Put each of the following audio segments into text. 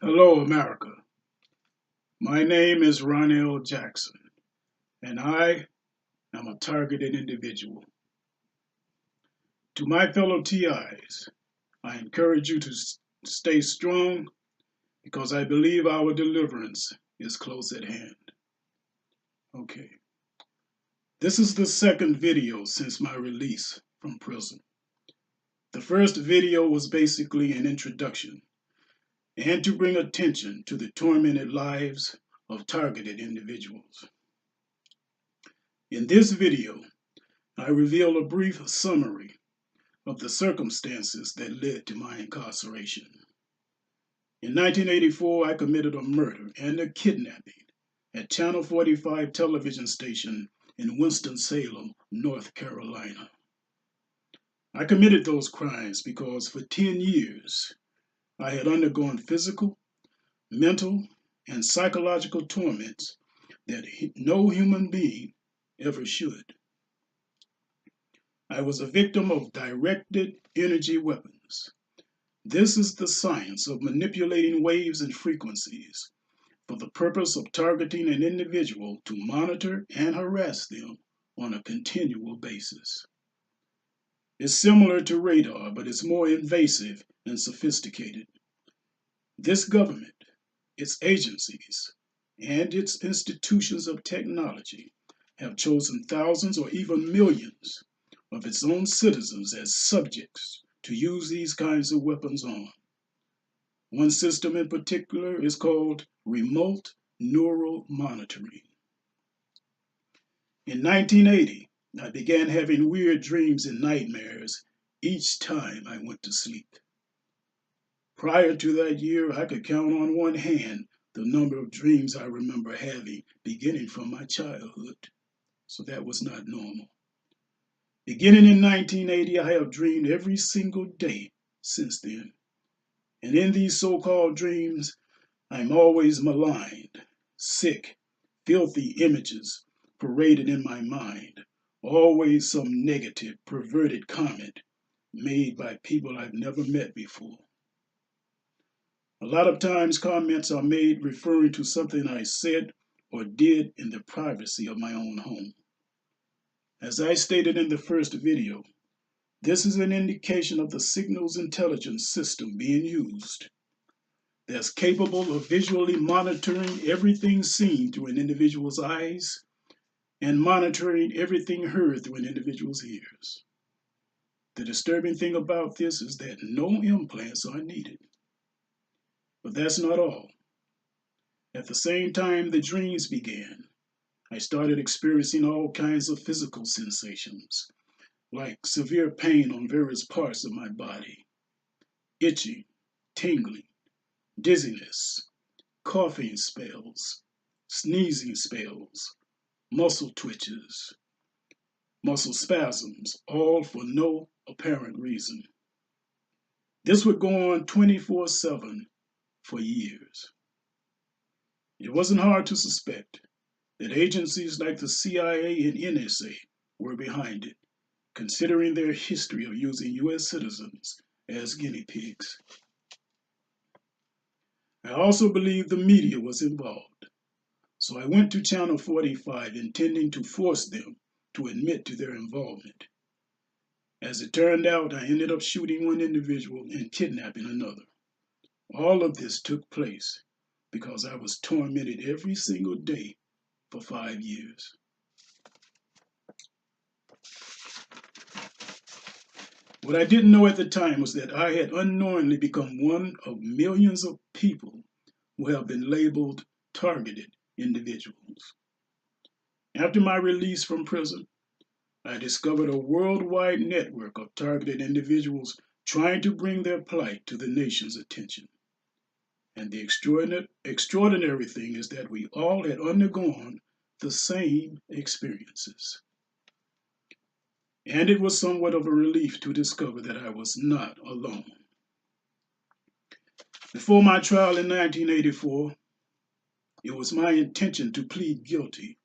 Hello, America. My name is Ronnell Jackson, and I am a targeted individual. To my fellow TIs, I encourage you to stay strong because I believe our deliverance is close at hand. Okay, this is the second video since my release from prison. The first video was basically an introduction and to bring attention to the tormented lives of targeted individuals. In this video, I reveal a brief summary of the circumstances that led to my incarceration. In 1984, I committed a murder and a kidnapping at Channel 45 television station in Winston-Salem, North Carolina. I committed those crimes because for 10 years, I had undergone physical, mental, and psychological torments that no human being ever should. I was a victim of directed energy weapons. This is the science of manipulating waves and frequencies for the purpose of targeting an individual to monitor and harass them on a continual basis. It's similar to radar, but it's more invasive and sophisticated. This government, its agencies, and its institutions of technology have chosen thousands or even millions of its own citizens as subjects to use these kinds of weapons on. One system in particular is called remote neural monitoring. In 1980, I began having weird dreams and nightmares each time I went to sleep. Prior to that year, I could count on one hand the number of dreams I remember having beginning from my childhood, so that was not normal. Beginning in 1980, I have dreamed every single day since then. And in these so-called dreams, I'm always maligned, sick, filthy images paraded in my mind, always some negative, perverted comment made by people I've never met before. A lot of times comments are made referring to something I said or did in the privacy of my own home. As I stated in the first video, this is an indication of the signals intelligence system being used that's capable of visually monitoring everything seen through an individual's eyes and monitoring everything heard through an individual's ears. The disturbing thing about this is that no implants are needed. But that's not all. At the same time the dreams began, I started experiencing all kinds of physical sensations, like severe pain on various parts of my body, itching, tingling, dizziness, coughing spells, sneezing spells, muscle twitches, muscle spasms, all for no apparent reason. This would go on 24/7 for years. It wasn't hard to suspect that agencies like the CIA and NSA were behind it, considering their history of using U.S. citizens as guinea pigs. I also believe the media was involved, so I went to Channel 45 intending to force them to admit to their involvement. As it turned out, I ended up shooting one individual and kidnapping another. All of this took place because I was tormented every single day for 5 years. What I didn't know at the time was that I had unknowingly become one of millions of people who have been labeled targeted individuals. After my release from prison, I discovered a worldwide network of targeted individuals trying to bring their plight to the nation's attention. And the extraordinary thing is that we all had undergone the same experiences. And it was somewhat of a relief to discover that I was not alone. Before my trial in 1984, it was my intention to plead guilty,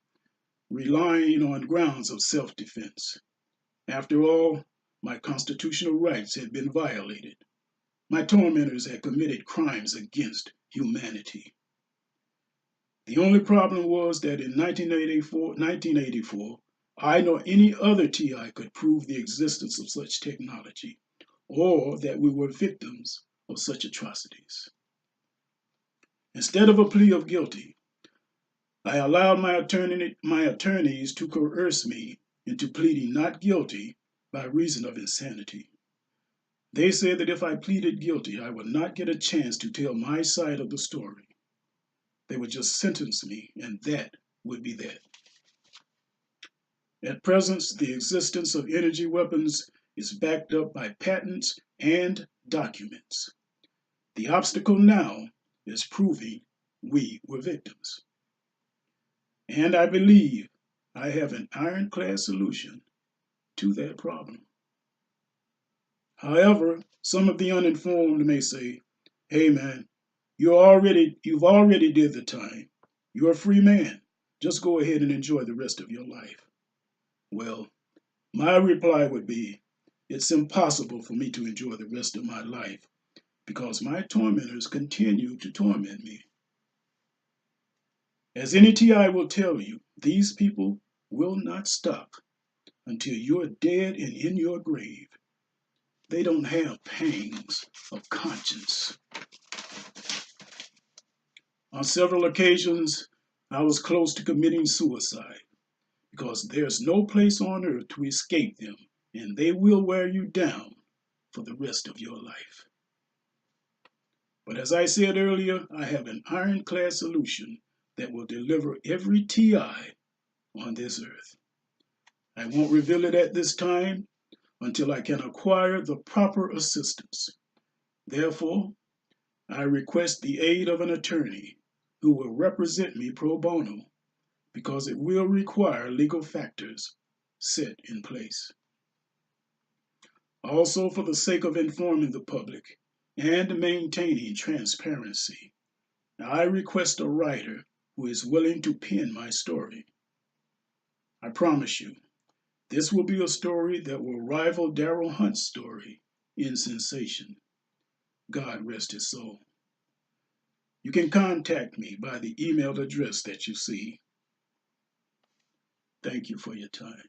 relying on grounds of self-defense. After all, my constitutional rights had been violated. My tormentors had committed crimes against humanity. The only problem was that in 1984, I nor any other TI could prove the existence of such technology, or that we were victims of such atrocities. Instead of a plea of guilty, I allowed my attorneys to coerce me into pleading not guilty by reason of insanity. They said that if I pleaded guilty, I would not get a chance to tell my side of the story. They would just sentence me, and that would be that. At present, the existence of energy weapons is backed up by patents and documents. The obstacle now is proving we were victims. And I believe I have an ironclad solution to that problem. However, some of the uninformed may say, hey man, you've already did the time. You're a free man. Just go ahead and enjoy the rest of your life. Well, my reply would be, it's impossible for me to enjoy the rest of my life because my tormentors continue to torment me. As any TI will tell you, these people will not stop until you're dead and in your grave. They don't have pangs of conscience. On several occasions, I was close to committing suicide because there's no place on earth to escape them, and they will wear you down for the rest of your life. But as I said earlier, I have an ironclad solution that will deliver every TI on this earth. I won't reveal it at this time until I can acquire the proper assistance. Therefore, I request the aid of an attorney who will represent me pro bono because it will require legal factors set in place. Also, for the sake of informing the public and maintaining transparency, I request a writer who is willing to pen my story. I promise you, this will be a story that will rival Darryl Hunt's story in sensation. God rest his soul. You can contact me by the email address that you see. Thank you for your time.